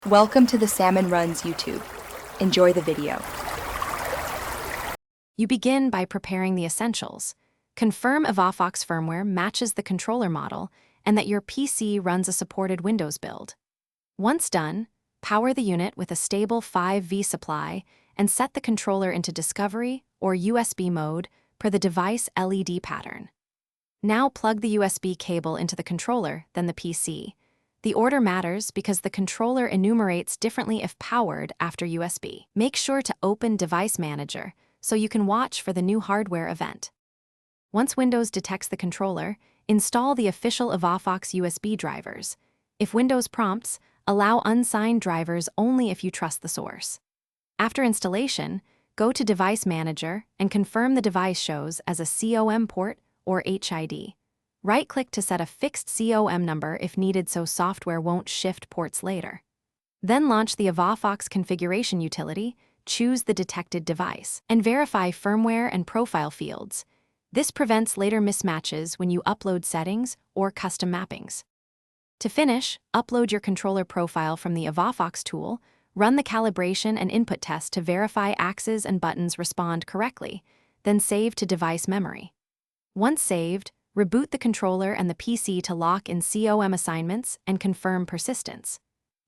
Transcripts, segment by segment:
Welcome to the Salmon Runs YouTube. Enjoy the video. You begin by preparing the essentials. Confirm Evofox firmware matches the controller model and that your PC runs a supported Windows build. Once done, power the unit with a stable 5V supply and set the controller into Discovery or USB mode per the device LED pattern. Now plug the USB cable into the controller, then the PC. The order matters because the controller enumerates differently if powered after USB. Make sure to open Device Manager so you can watch for the new hardware event. Once Windows detects the controller, install the official Evofox USB drivers. If Windows prompts, allow unsigned drivers only if you trust the source. After installation, go to Device Manager and confirm the device shows as a COM port or HID. Right-click to set a fixed COM number if needed so software won't shift ports later. Then launch the Evofox configuration utility, choose the detected device, and verify firmware and profile fields. This prevents later mismatches when you upload settings or custom mappings. To finish, upload your controller profile from the Evofox tool, run the calibration and input test to verify axes and buttons respond correctly, then save to device memory. Once saved, reboot the controller and the PC to lock in COM assignments and confirm persistence.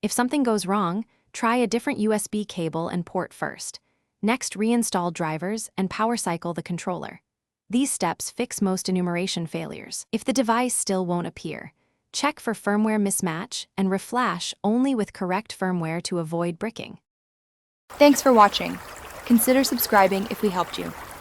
If something goes wrong, try a different USB cable and port first. Next, reinstall drivers and power cycle the controller. These steps fix most enumeration failures. If the device still won't appear, check for firmware mismatch and reflash only with correct firmware to avoid bricking. Thanks for watching. Consider subscribing if we helped you.